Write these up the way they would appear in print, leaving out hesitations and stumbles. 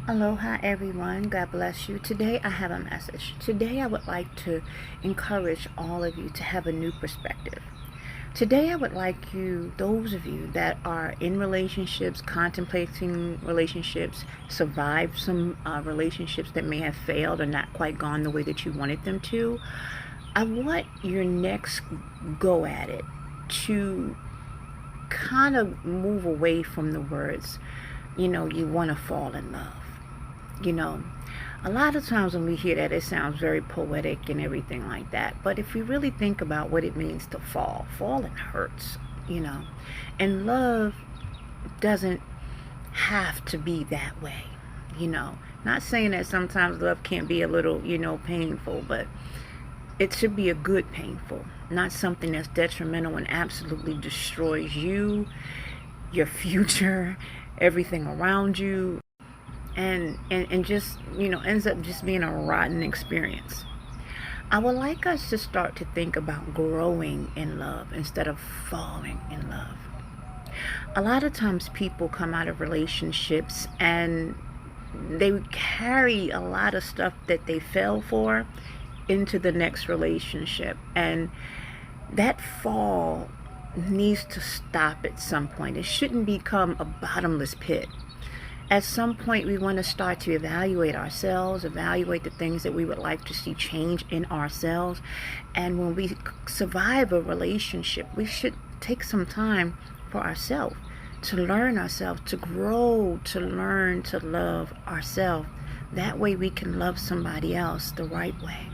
Aloha everyone, God bless you. Today I have a message. Today I would like to encourage all of you to have a new perspective. Today I would like you, those of you that are in relationships, contemplating relationships, survived some relationships that may have failed or not quite gone the way that you wanted them to. I want your next go at it to kind of move away from the words, you want to fall in love. You know, a lot of times when we hear that, it sounds very poetic and everything like that. But if we really think about what it means to fall, falling hurts. And love doesn't have to be that way. Not saying that sometimes love can't be a little painful, but it should be a good painful, not something that's detrimental and absolutely destroys you, your future, everything around you, and just ends up just being a rotten experience. I would like us to start to think about growing in love instead of falling in love. A lot of times people come out of relationships and they carry a lot of stuff that they fell for into the next relationship, and that fall needs to stop at some point. It shouldn't become a bottomless pit. At some point, we want to start to evaluate ourselves, evaluate the things that we would like to see change in ourselves. And when we survive a relationship, we should take some time for ourselves, to learn ourselves, to grow, to learn to love ourselves. That way we can love somebody else the right way.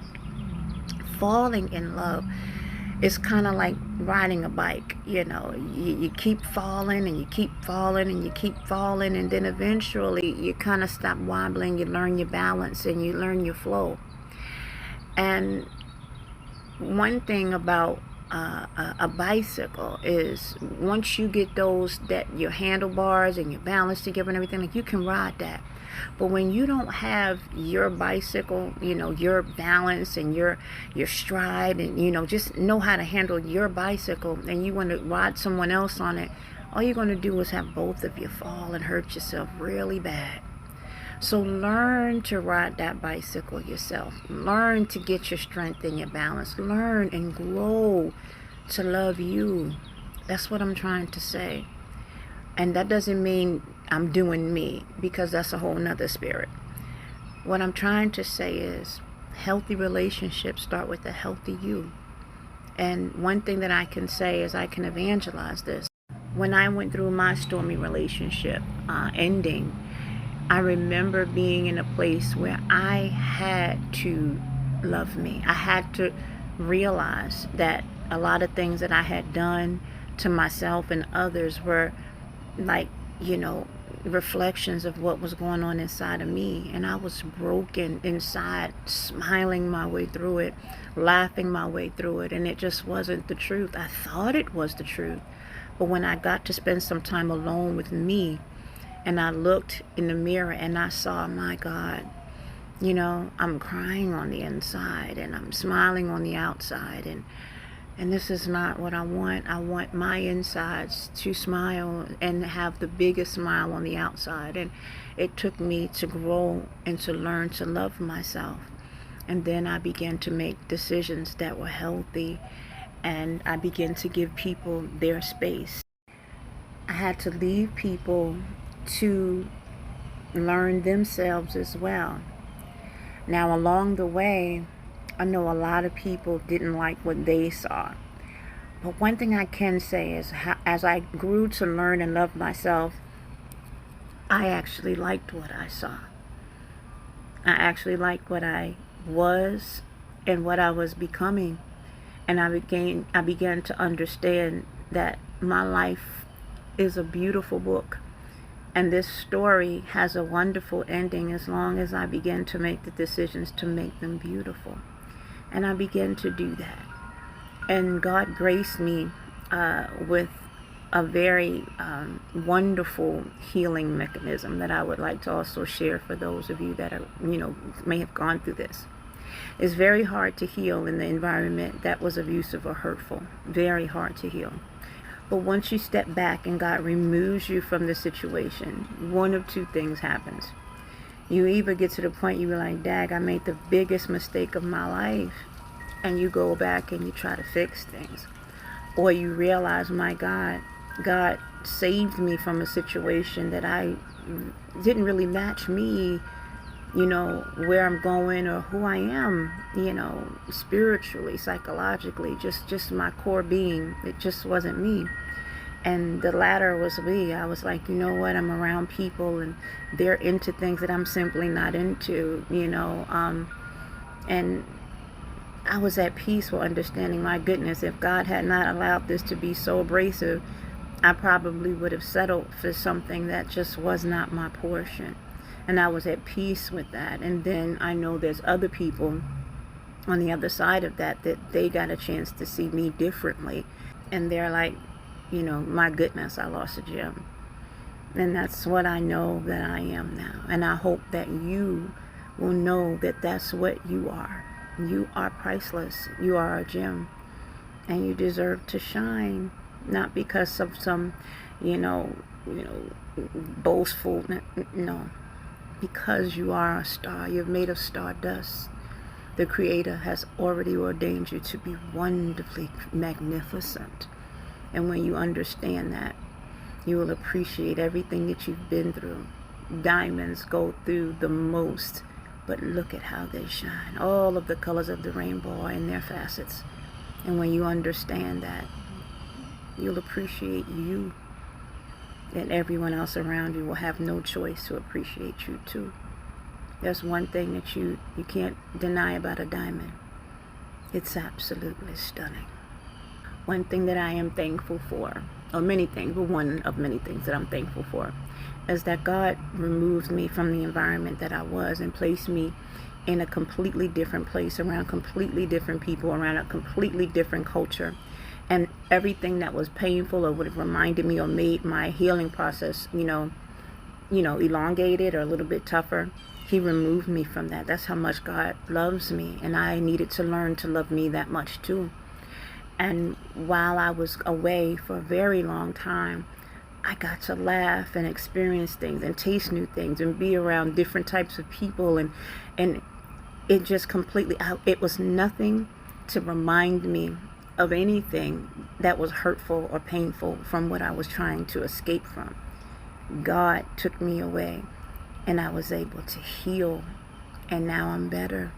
Falling in love is kind of like riding a bike. You keep falling and you keep falling and you keep falling, and then eventually you kind of stop wobbling, you learn your balance and you learn your flow. And one thing about a bicycle is, once you get your handlebars and your balance together and everything, like, you can ride that. But when you don't have your bicycle, your balance and your stride, and just know how to handle your bicycle, and you want to ride someone else on it, all you're going to do is have both of you fall and hurt yourself really bad. So learn to ride that bicycle yourself. Learn to get your strength and your balance. Learn and grow to love you. That's what I'm trying to say. And that doesn't mean I'm doing me, because that's a whole nother spirit. What I'm trying to say is, healthy relationships start with a healthy you. And one thing that I can say is, I can evangelize this. When I went through my stormy relationship ending, I remember being in a place where I had to love me. I had to realize that a lot of things that I had done to myself and others were like, reflections of what was going on inside of me. And I was broken inside, smiling my way through it, laughing my way through it. And it just wasn't the truth. I thought it was the truth. But when I got to spend some time alone with me, and I looked in the mirror and I saw, my God, I'm crying on the inside and I'm smiling on the outside, and this is not what I want. I want my insides to smile and have the biggest smile on the outside. And it took me to grow and to learn to love myself. And then I began to make decisions that were healthy, and I began to give people their space. I had to leave people to learn themselves as well. Now, along the way, I know a lot of people didn't like what they saw. But one thing I can say is, as I grew to learn and love myself, I actually liked what I saw. I actually liked what I was and what I was becoming. And I began to understand that my life is a beautiful book. And this story has a wonderful ending, as long as I begin to make the decisions to make them beautiful. And I began to do that. And God graced me with a very wonderful healing mechanism that I would like to also share for those of you that may have gone through this. It's very hard to heal in the environment that was abusive or hurtful. Very hard to heal. But once you step back and God removes you from the situation, one of two things happens. You either get to the point you be like, dag, I made the biggest mistake of my life, and you go back and you try to fix things. Or you realize, my God saved me from a situation that I didn't really match me, where I'm going or who I am, spiritually, psychologically, just my core being. It just wasn't me. And the latter was me. I was like, you know what? I'm around people and they're into things that I'm simply not into, and I was at peace with understanding, my goodness, if God had not allowed this to be so abrasive, I probably would have settled for something that just was not my portion. And I was at peace with that. And then I know there's other people on the other side of that they got a chance to see me differently. And they're like, my goodness, I lost a gem. And that's what I know that I am now. And I hope that you will know that that's what you are. You are priceless. You are a gem. And you deserve to shine. Not because of some, boastful, no. Because you are a star. You're made of stardust. The Creator has already ordained you to be wonderfully magnificent. And when you understand that, you will appreciate everything that you've been through. Diamonds go through the most, but look at how they shine. All of the colors of the rainbow are in their facets. And when you understand that, you'll appreciate you. And everyone else around you will have no choice to appreciate you too. There's one thing that you can't deny about a diamond. It's absolutely stunning. One thing that I am thankful for, or many things, but one of many things that I'm thankful for, is that God removed me from the environment that I was and placed me in a completely different place, around completely different people, around a completely different culture. And everything that was painful or would have reminded me or made my healing process, elongated or a little bit tougher, He removed me from that. That's how much God loves me. And I needed to learn to love me that much too. And while I was away for a very long time, I got to laugh and experience things and taste new things and be around different types of people. And it just completely, it was nothing to remind me of anything that was hurtful or painful from what I was trying to escape from. God took me away and I was able to heal. And now I'm better.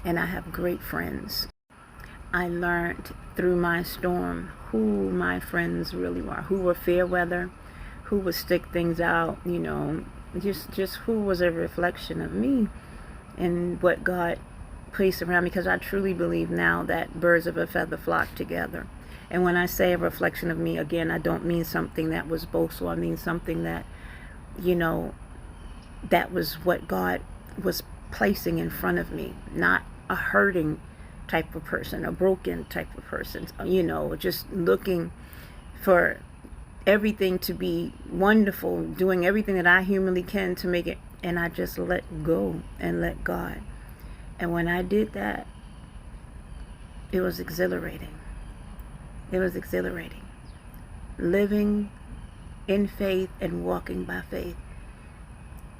And I have great friends. I learned through my storm who my friends really were, who were fair weather, who would stick things out, just who was a reflection of me and what God placed around me, because I truly believe now that birds of a feather flock together. And when I say a reflection of me, again, I don't mean something that was boastful. I mean something that, that was what God was placing in front of me, not a hurting type of person, a broken type of person, just looking for everything to be wonderful, doing everything that I humanly can to make it, and I just let go and let God. And when I did that, it was exhilarating. It was exhilarating. Living in faith and walking by faith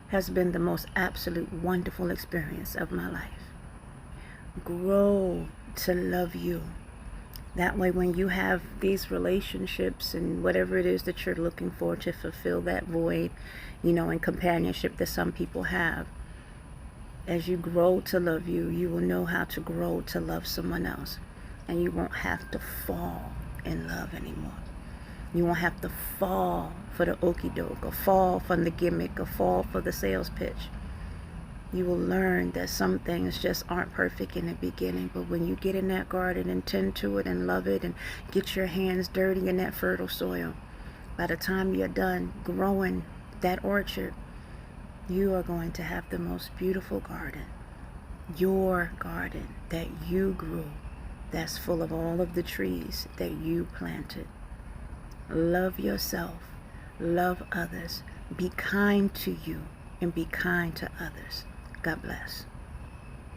has been the most absolute wonderful experience of my life. Grow to love you. That way, when you have these relationships and whatever it is that you're looking for to fulfill that void, and companionship that some people have, as you grow to love you, you will know how to grow to love someone else. And you won't have to fall in love anymore. You won't have to fall for the okie doke, or fall from the gimmick, or fall for the sales pitch. You will learn that some things just aren't perfect in the beginning, but when you get in that garden and tend to it and love it and get your hands dirty in that fertile soil, by the time you're done growing that orchard, you are going to have the most beautiful garden. Your garden that you grew, that's full of all of the trees that you planted. Love yourself, love others, be kind to you, and be kind to others. God bless.